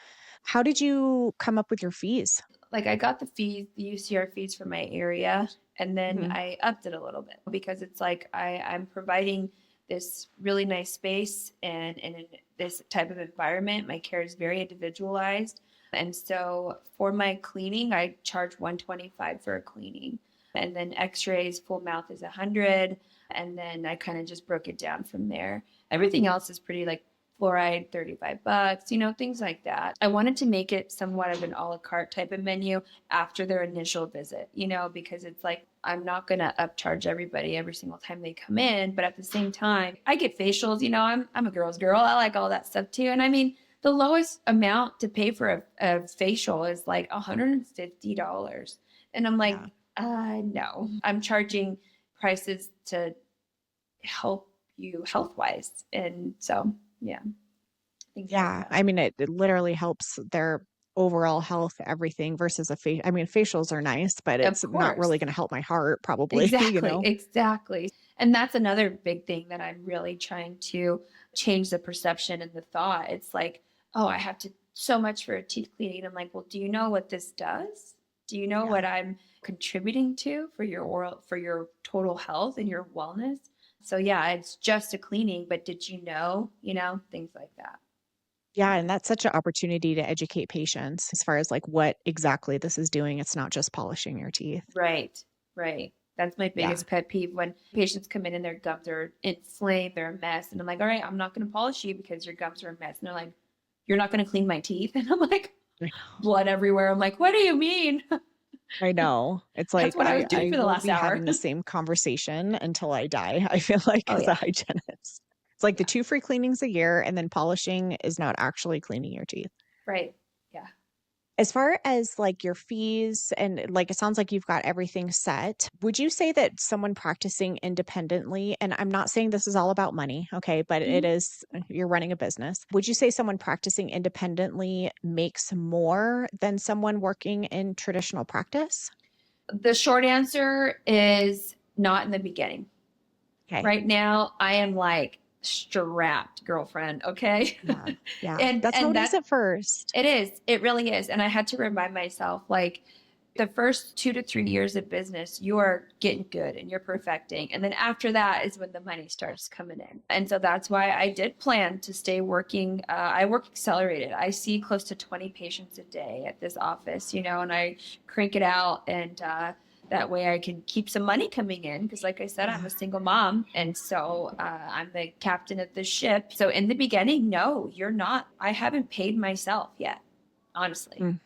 [SPEAKER 1] How did you come up with your fees?
[SPEAKER 2] Like, I got the UCR fees for my area, and then
[SPEAKER 1] Mhm.
[SPEAKER 2] I upped it a little bit because it's like I'm providing this really nice space, and in this type of environment, my care is very individualized. And so for my cleaning, I charge 125 for a cleaning. And then x-rays, full mouth is 100. And then I kind of just broke it down from there. Everything else is pretty, like, fluoride, $35, things like that. I wanted to make it somewhat of an a la carte type of menu after their initial visit, because it's like, I'm not going to upcharge everybody every single time they come in. But at the same time, I get facials, I'm a girl's girl. I like all that stuff too. And I mean, the lowest amount to pay for a facial is like $150. And I'm like,
[SPEAKER 1] Yeah.
[SPEAKER 2] no, I'm charging prices to help you health wise. And so, yeah, things like
[SPEAKER 1] Yeah,
[SPEAKER 2] that.
[SPEAKER 1] I mean, it literally helps their overall health, everything versus a I mean, facials are nice, but
[SPEAKER 2] Of
[SPEAKER 1] it's not
[SPEAKER 2] course.
[SPEAKER 1] really gonna help my heart probably, you
[SPEAKER 2] Exactly.
[SPEAKER 1] know?
[SPEAKER 2] Exactly. And that's another big thing that I'm really trying to change the perception and the thought. It's like, oh, I have to so much for a teeth cleaning. I'm like, well, do you know what this does? Do you know
[SPEAKER 1] Yeah.
[SPEAKER 2] what I'm contributing to for your for your total health and your wellness? So yeah, it's just a cleaning, but did you know, things like that.
[SPEAKER 1] Yeah, and that's such an opportunity to educate patients as far as like what exactly this is doing. It's not just polishing your teeth.
[SPEAKER 2] Right, right. That's my
[SPEAKER 1] Yeah.
[SPEAKER 2] biggest pet peeve when patients come in and their gums are inflamed, they're a mess. And I'm like, all right, I'm not going to polish you because your gums are a mess. And they're like, you're not going to clean my teeth. And I'm like,
[SPEAKER 1] I
[SPEAKER 2] blood everywhere. I'm like, what do you mean?
[SPEAKER 1] I know. It's
[SPEAKER 2] That's
[SPEAKER 1] like
[SPEAKER 2] what I was doing
[SPEAKER 1] I
[SPEAKER 2] for the
[SPEAKER 1] will
[SPEAKER 2] last
[SPEAKER 1] be
[SPEAKER 2] hour.
[SPEAKER 1] having the same conversation until I die, I feel like,
[SPEAKER 2] Oh,
[SPEAKER 1] as a
[SPEAKER 2] yeah.
[SPEAKER 1] hygienist. It's like the
[SPEAKER 2] Yeah.
[SPEAKER 1] 2 free cleanings a year, and then polishing is not actually cleaning your teeth.
[SPEAKER 2] Right. Yeah.
[SPEAKER 1] As far as, like, your fees and, like, it sounds like you've got everything set, would you say that someone practicing independently, and I'm not saying this is all about money, okay, but it
[SPEAKER 2] Mhm.
[SPEAKER 1] is you're running a business. Would you say someone practicing independently makes more than someone working in traditional practice?
[SPEAKER 2] The short answer is not in the beginning.
[SPEAKER 1] Okay.
[SPEAKER 2] Right now, I am like strapped, girlfriend. Okay.
[SPEAKER 1] Yeah. Yeah.
[SPEAKER 2] and
[SPEAKER 1] That's how
[SPEAKER 2] and
[SPEAKER 1] it is
[SPEAKER 2] that
[SPEAKER 1] at first.
[SPEAKER 2] it is. It really is. And I had to remind myself, like, the first 2 to 3 years of business, you are getting good and you're perfecting. And then after that is when the money starts coming in. And so that's why I did plan to stay working. I work accelerated. I see close to 20 patients a day at this office, you know, and I crank it out. And that way I can keep some money coming in. Because, like I said, I'm
[SPEAKER 1] Yeah.
[SPEAKER 2] a single mom. And so I'm the captain of the ship. So in the beginning, no, you're not. I haven't paid myself yet, honestly,
[SPEAKER 1] Mm.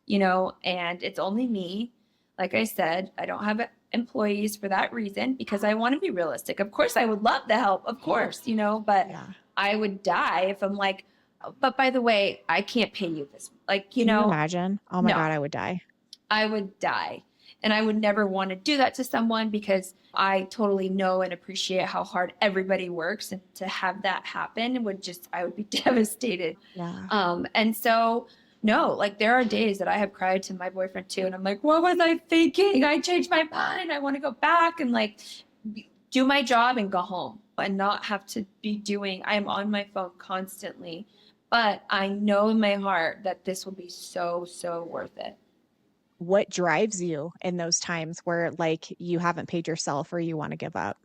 [SPEAKER 2] you know, and it's only me. Like I said, I don't have employees for that reason because I want to be realistic. Of course, I would love the help, of course, you know, but
[SPEAKER 1] Yeah.
[SPEAKER 2] I would die if I'm like, "Oh, but by the way, I can't pay you this." Like, you
[SPEAKER 1] Can you
[SPEAKER 2] know,
[SPEAKER 1] imagine? Oh my
[SPEAKER 2] no,
[SPEAKER 1] god, I would die.
[SPEAKER 2] I would die. And I would never want to do that to someone because I totally know and appreciate how hard everybody works. And to have that happen would just, I would be devastated.
[SPEAKER 1] Yeah.
[SPEAKER 2] And so, no, like there are days that I have cried to my boyfriend too. And I'm like, what was I thinking? I changed my mind. I want to go back and like do my job and go home and not have to be doing, I am on my phone constantly. But I know in my heart that this will be so, so worth it.
[SPEAKER 1] What drives you in those times where, like, you haven't paid yourself or you wanna give up?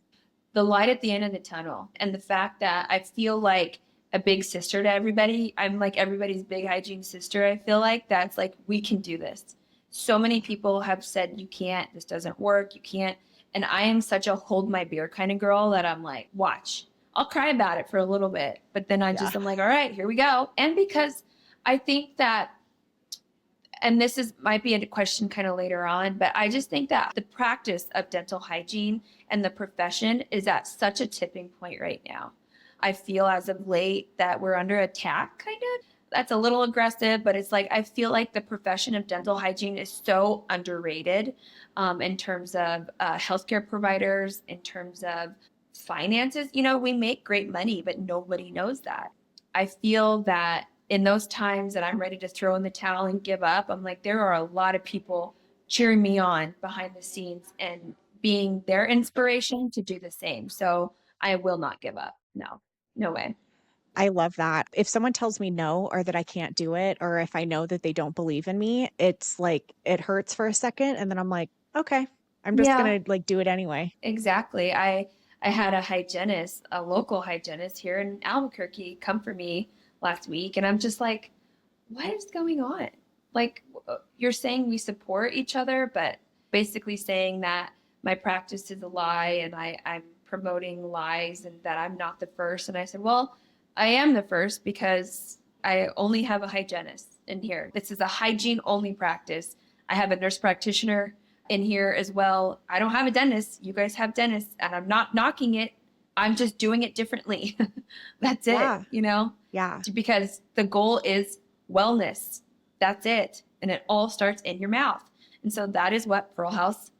[SPEAKER 2] The light at the end of the tunnel and the fact that I feel like a big sister to everybody. I'm like everybody's big hygiene sister. I feel like that's like, we can do this. So many people have said, you can't, this doesn't work, you can't. And I am such a hold my beer kind of girl that I'm like, watch, I'll cry about it for a little bit. But then
[SPEAKER 1] Yeah.
[SPEAKER 2] I'm like, all right, here we go. And because I think that, and this is might be a question kind of later on, but I just think that the practice of dental hygiene and the profession is at such a tipping point right now. I feel as of late that we're under attack, kind of. That's a little aggressive, but it's like I feel like the profession of dental hygiene is so underrated in terms of healthcare providers, in terms of finances. You know, we make great money, but nobody knows that. I feel that in those times that I'm ready to throw in the towel and give up, I'm like, there are a lot of people cheering me on behind the scenes and being their inspiration to do the same. So I will not give up. No, no way.
[SPEAKER 1] I love that. If someone tells me no or that I can't do it, or if I know that they don't believe in me, it's like it hurts for a second, and then I'm like, "Okay, I'm just
[SPEAKER 2] Yeah,
[SPEAKER 1] gonna, like, do it anyway."
[SPEAKER 2] exactly. I had a hygienist, a local hygienist here in Albuquerque come for me last week and I'm just like, what is going on? Like, you're saying we support each other, but basically saying that my practice is a lie and I'm promoting lies and that I'm not the first. And I said, well, I am the first because I only have a hygienist in here. This is a hygiene only practice. I have a nurse practitioner in here as well. I don't have a dentist. You guys have dentists, and I'm not knocking it. I'm just doing it differently. That's it,
[SPEAKER 1] Yeah.
[SPEAKER 2] you know,
[SPEAKER 1] Yeah.
[SPEAKER 2] because the goal is wellness. That's it. And it all starts in your mouth. And so that is what Pearl House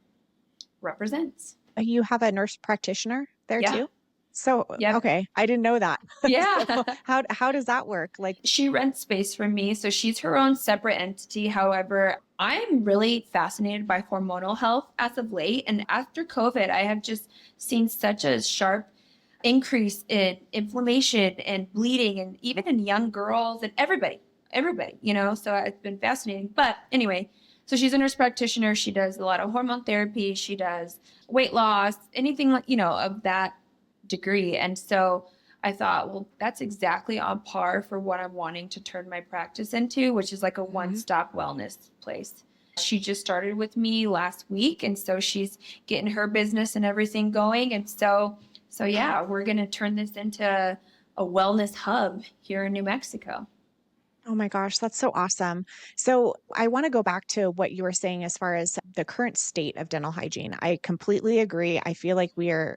[SPEAKER 2] represents.
[SPEAKER 1] You have a nurse practitioner there
[SPEAKER 2] Yeah.
[SPEAKER 1] too? So,
[SPEAKER 2] Yep.
[SPEAKER 1] okay, I didn't know that. So
[SPEAKER 2] Yeah.
[SPEAKER 1] how does that work? Like,
[SPEAKER 2] She rents space from me, so she's her own separate entity. However, I'm really fascinated by hormonal health as of late. And after COVID, I have just seen such a sharp increase in inflammation and bleeding, and even in young girls and everybody, so it's been fascinating. But anyway, so she's a nurse practitioner. She does a lot of hormone therapy. She does weight loss, anything like, of that degree. And so I thought, well, that's exactly on par for what I'm wanting to turn my practice into, which is like a
[SPEAKER 1] mhm.
[SPEAKER 2] one-stop wellness place. She just started with me last week, and so she's getting her business and everything going. And so yeah, we're going to turn this into a wellness hub here in New Mexico.
[SPEAKER 1] Oh my gosh, that's so awesome. So, I want to go back to what you were saying as far as the current state of dental hygiene. I completely agree. I feel like we're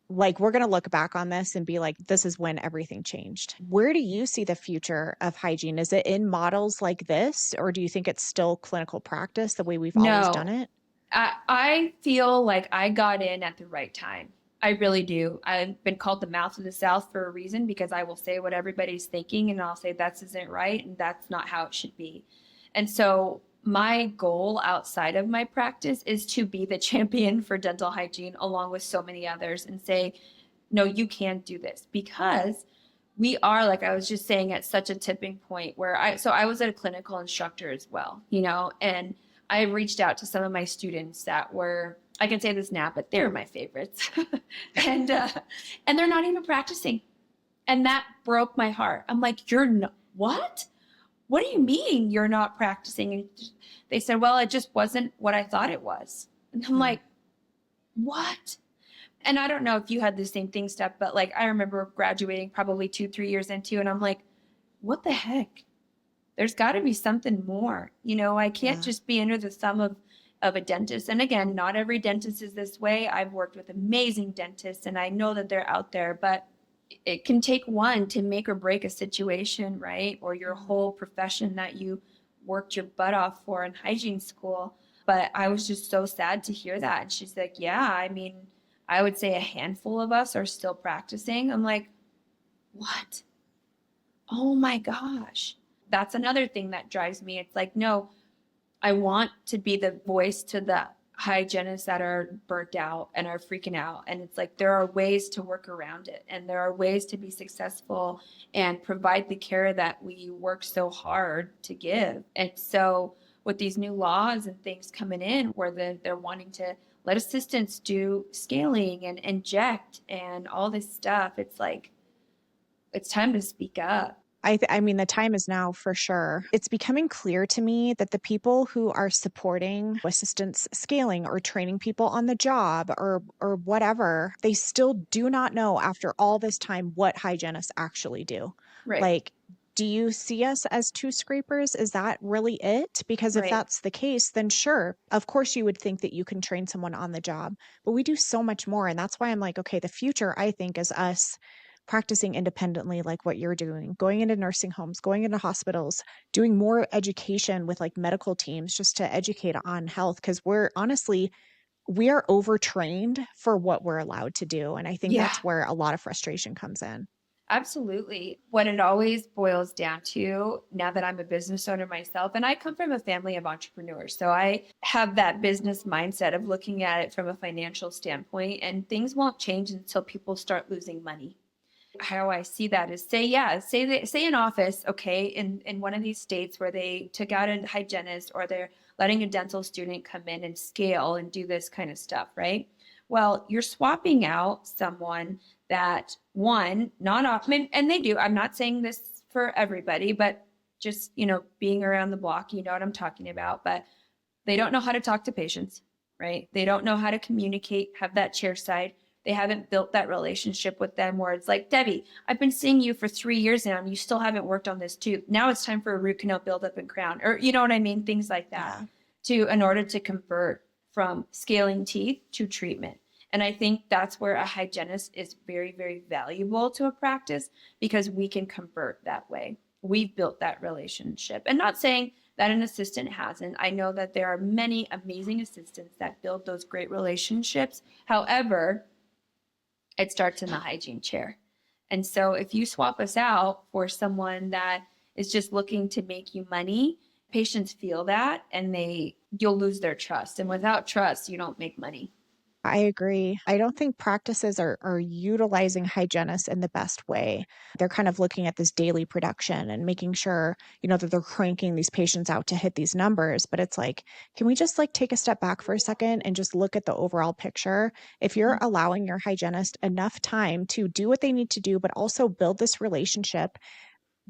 [SPEAKER 1] going to look back on this and be like, this is when everything changed. Where do you see the future of hygiene? Is it in models like this, or do you think it's still clinical practice the way we've always done
[SPEAKER 2] No,
[SPEAKER 1] it?
[SPEAKER 2] I feel like I got in at the right time. I really do. I've been called the mouth of the South for a reason, because I will say what everybody's thinking and I'll say that isn't right and that's not how it should be. And so my goal outside of my practice is to be the champion for dental hygiene along with so many others and say, no, you can't do this, because we are, like I was just saying, at such a tipping point where I was a clinical instructor as well, and I reached out to some of my students that were, I can say this now, but they were my favorites. And they're not even practicing. And that broke my heart. I'm like, you're not, what? What do you mean you're not practicing? And they said, well, it just wasn't what I thought it was. And I'm
[SPEAKER 1] Mm.
[SPEAKER 2] like, what? And I don't know if you had the same thing, Steph, but like I remember graduating probably 2, 3 years into, and I'm like, what the heck? There's got to be something more. I can't
[SPEAKER 1] Yeah.
[SPEAKER 2] just be under the thumb of a dentist. And again, not every dentist is this way. I've worked with amazing dentists and I know that they're out there, but it can take one to make or break a situation, right? Or your whole profession that you worked your butt off for in hygiene school. But I was just so sad to hear that. And she's like, yeah, I mean, I would say a handful of us are still practicing. I'm like, what? Oh my gosh. That's another thing that drives me. It's like, no, I want to be the voice to the hygienists that are burnt out and are freaking out. And it's like, there are ways to work around it, and there are ways to be successful and provide the care that we work so hard to give. And so, with these new laws and things coming in where they're wanting to let assistants do scaling and inject and all this stuff, it's like, it's time to speak up.
[SPEAKER 1] I mean, the time is now for sure. It's becoming clear to me that the people who are supporting assistance scaling or training people on the job or whatever, they still do not know after all this time what hygienists actually do.
[SPEAKER 2] Right,
[SPEAKER 1] Like, do you see us as two scrapers? Is that really it? Because if
[SPEAKER 2] right.
[SPEAKER 1] that's the case, then sure, of course you would think that you can train someone on the job, but we do so much more. And that's why I'm like, okay, the future, I think, is us practicing independently like what you're doing, going into nursing homes, going into hospitals, doing more education with like medical teams just to educate on health, because we are overtrained for what we're allowed to do. And I think
[SPEAKER 2] Yeah.
[SPEAKER 1] that's where a lot of frustration comes in.
[SPEAKER 2] Absolutely. What it always boils down to, now that I'm a business owner myself, and I come from a family of entrepreneurs, so I have that business mindset of looking at it from a financial standpoint, and things won't change until people start losing money. How I see that is, say an office, okay, in one of these states where they took out a hygienist, or they're letting a dental student come in and scale and do this kind of stuff, right? Well, you're swapping out someone that, one, not often, and they do. I'm not saying this for everybody, but just, being around the block, you know what I'm talking about. But they don't know how to talk to patients, right? They don't know how to communicate, have that chair side. They haven't built that relationship with them where it's like, Debbie, I've been seeing you for 3 years now and you still haven't worked on this tooth. Now it's time for a root canal buildup and crown, or you know what I mean? Things like that,
[SPEAKER 1] Yeah.
[SPEAKER 2] in order to convert from scaling teeth to treatment. And I think that's where a hygienist is very, very valuable to a practice, because we can convert that way. We've built that relationship. And not saying that an assistant hasn't. I know that there are many amazing assistants that build those great relationships. However, It starts in the hygiene chair. And so if you swap us out for someone that is just looking to make you money, patients feel that and you'll lose their trust. And without trust, you don't make money.
[SPEAKER 1] I agree. I don't think practices are utilizing hygienists in the best way. They're kind of looking at this daily production and making sure, that they're cranking these patients out to hit these numbers. But it's like, can we just like take a step back for a second and just look at the overall picture? If you're allowing your hygienist enough time to do what they need to do, but also build this relationship,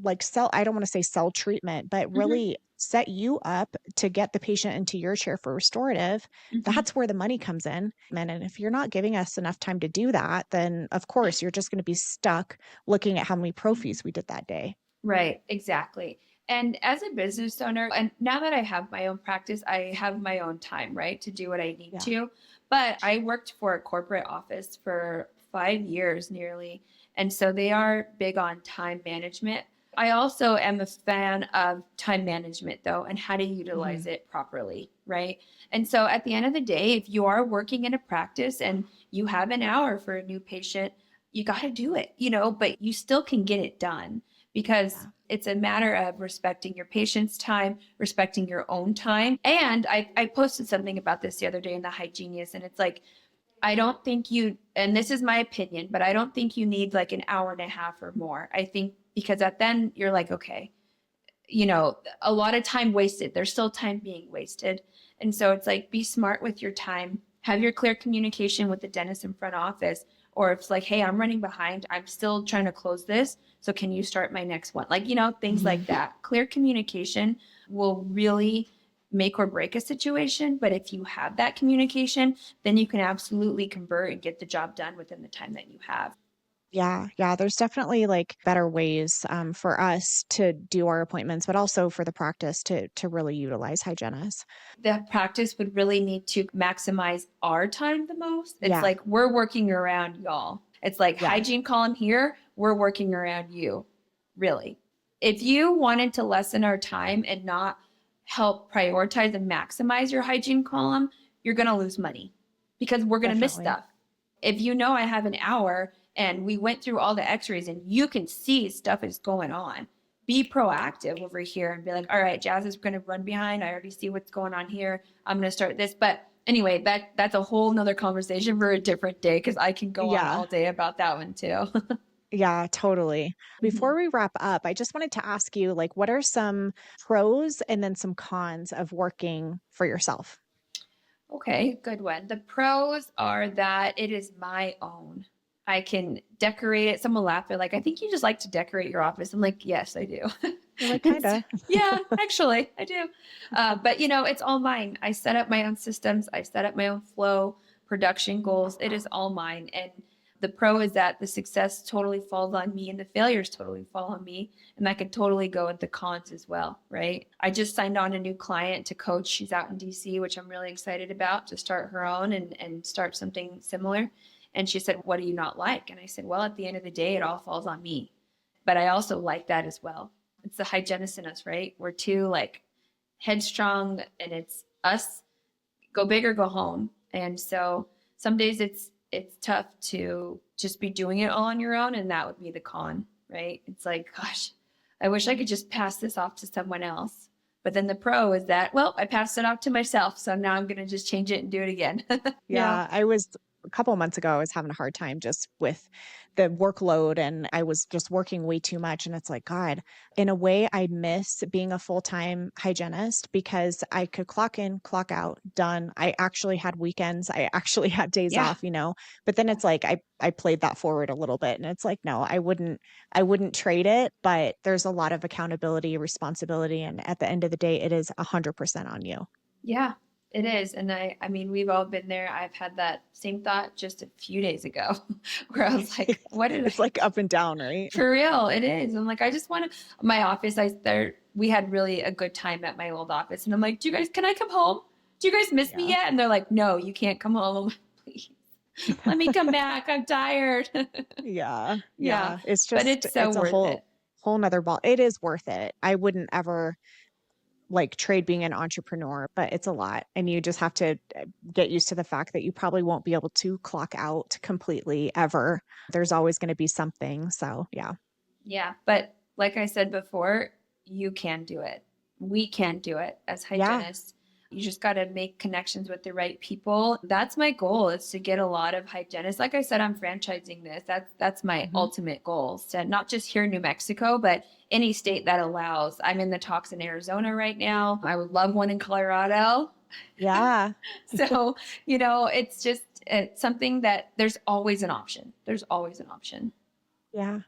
[SPEAKER 1] like I don't want to say sell treatment, but
[SPEAKER 2] Mm-hmm.
[SPEAKER 1] really set you up to get the patient into your chair for restorative,
[SPEAKER 2] Mm-hmm.
[SPEAKER 1] that's where the money comes in. And if you're not giving us enough time to do that, then of course you're just going to be stuck looking at how many prophies we did that day.
[SPEAKER 2] Right, exactly. And as a business owner, and now that I have my own practice, I have my own time, right, to do what I need
[SPEAKER 1] Yeah.
[SPEAKER 2] to. But I worked for a corporate office for 5 years nearly. And so they are big on time management. I also am a fan of time management, though, and how to utilize
[SPEAKER 1] Mhm.
[SPEAKER 2] it properly, right? And so at the end of the day, if you are working in a practice and you have an hour for a new patient, you got to do it, but you still can get it done because
[SPEAKER 1] Yeah.
[SPEAKER 2] it's a matter of respecting your patient's time, respecting your own time. And I posted something about this the other day in the hygienist, and it's like, I don't think and this is my opinion, but I don't think you need like an hour and a half or more. I think because then you're like, okay, a lot of time wasted. There's still time being wasted. And so it's like, be smart with your time, have your clear communication with the dentist in front office. Or if it's like, hey, I'm running behind, I'm still trying to close this. So can you start my next one? Like, things like
[SPEAKER 1] Mhm.
[SPEAKER 2] that. Clear communication will really make or break a situation. But if you have that communication, then you can absolutely convert and get the job done within the time that you have.
[SPEAKER 1] Yeah, yeah, there's definitely like better ways for us to do our appointments, but also for the practice to really utilize hygienists.
[SPEAKER 2] The practice would really need to maximize our time the most. It's
[SPEAKER 1] Yeah,
[SPEAKER 2] like we're working around y'all. It's like
[SPEAKER 1] yeah,
[SPEAKER 2] hygiene column here, we're working around you. Really. If you wanted to lessen our time and not help prioritize and maximize your hygiene column, you're going to lose money because we're going to miss
[SPEAKER 1] definitely.
[SPEAKER 2] stuff. If you I have an hour and we went through all the x-rays and you can see stuff is going on, be proactive over here and be like, all right, Jazz is going to run behind. I already see what's going on here. I'm going to start this. But anyway, that's a whole nother conversation for a different day because I can go on
[SPEAKER 1] Yeah.
[SPEAKER 2] all day about that one too.
[SPEAKER 1] Yeah, totally. Before we wrap up, I just wanted to ask you, like, what are some pros and then some cons of working for yourself?
[SPEAKER 2] Okay, good one. The pros are that it is my own. I can decorate it. Someone laughed. They're like, I think you just like to decorate your office. I'm like, yes, I do.
[SPEAKER 1] You're like,
[SPEAKER 2] And so-
[SPEAKER 1] kinda.
[SPEAKER 2] yeah, actually, I do. But it's all mine. I set up my own systems. I set up my own flow, production goals. It is all mine. And the pro is that the success totally falls on me and the failures totally fall on me. And that could totally go with the cons as well, right? I just signed on a new client to coach. She's out in DC, which I'm really excited about to start her own and start something similar. And she said, what do you not like? And I said, well, at the end of the day, it all falls on me. But I also like that as well. It's the hygienist in us, right? We're too like headstrong and it's us go big or go home. And so some days it's tough to just be doing it all on your own, and that would be the con, right? It's like, gosh, I wish I could just pass this off to someone else. But then the pro is that, well, I passed it off to myself, so now I'm going to just change it and do it again. Yeah.
[SPEAKER 1] Yeah, I was a couple months ago, I was having a hard time just with the workload and I was just working way too much. And it's like, God, in a way, I miss being a full-time hygienist because I could clock in, clock out, done. I actually had weekends. I actually had days
[SPEAKER 2] Yeah.
[SPEAKER 1] off, but then it's like I played that forward a little bit and it's like, no, I wouldn't trade it, but there's a lot of accountability, responsibility. And at the end of the day, it is 100% on you.
[SPEAKER 2] Yeah, it is. And I mean, we've all been there. I've had that same thought just a few days ago where I was like, what did
[SPEAKER 1] It's
[SPEAKER 2] I
[SPEAKER 1] like up and down, right?
[SPEAKER 2] For real, it is. I'm like, I just want to. My office, we had really a good time at my old office, and I'm like, can I come home? Do you guys miss me
[SPEAKER 1] Yeah.
[SPEAKER 2] yet? And they're like, no, you can't come home. Please, let me come back. I'm tired.
[SPEAKER 1] Yeah,
[SPEAKER 2] Yeah,
[SPEAKER 1] yeah.
[SPEAKER 2] but it's so
[SPEAKER 1] It's a
[SPEAKER 2] worth
[SPEAKER 1] whole
[SPEAKER 2] it.
[SPEAKER 1] whole nother ball. It is worth it. I wouldn't ever like trade being an entrepreneur, but it's a lot. And you just have to get used to the fact that you probably won't be able to clock out completely ever. There's always going to be something. So, yeah.
[SPEAKER 2] Yeah. But like I said before, you can do it. We can do it as
[SPEAKER 1] Yeah.
[SPEAKER 2] hygienists. You just got to make connections with the right people. That's my goal, is to get a lot of hygienists. Like I said, I'm franchising this. That's my
[SPEAKER 1] Mhm.
[SPEAKER 2] ultimate goal, is to not just here in New Mexico, but any state that allows. I'm in the talks in Arizona right now. I would love one in Colorado.
[SPEAKER 1] Yeah.
[SPEAKER 2] So, it's something that there's always an option. There's always an option.
[SPEAKER 1] Yeah.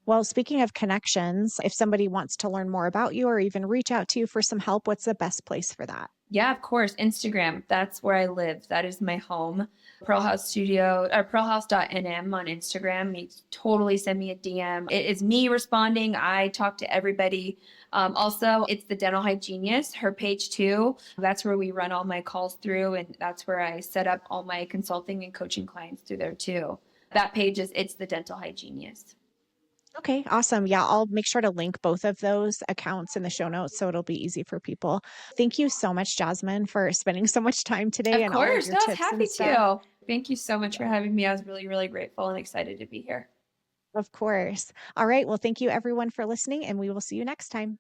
[SPEAKER 1] Well, speaking of connections, if somebody wants to learn more about you or even reach out to you for some help, what's the best place for that?
[SPEAKER 2] Yeah, of course. Instagram. That's where I live. That is my home. Pearl House Studio or pearlhouse.nm on Instagram. You totally send me a DM. It is me responding. I talk to everybody. Also, it's the dental hygienist, her page too. That's where we run all my calls through, and that's where I set up all my consulting and coaching clients through there too. That page is It's the Dental Hygienist.
[SPEAKER 1] Okay, awesome. Yeah, I'll make sure to link both of those accounts in the show notes so it'll be easy for people. Thank you so much, Jasmine, for spending so much time today
[SPEAKER 2] Of
[SPEAKER 1] and all of
[SPEAKER 2] course.
[SPEAKER 1] your
[SPEAKER 2] No, I was
[SPEAKER 1] tips and
[SPEAKER 2] happy
[SPEAKER 1] stuff.
[SPEAKER 2] to. Thank you so much for having me. I was really, really grateful and excited to be here.
[SPEAKER 1] Of course. All right. Well, thank you everyone for listening, and we will see you next time.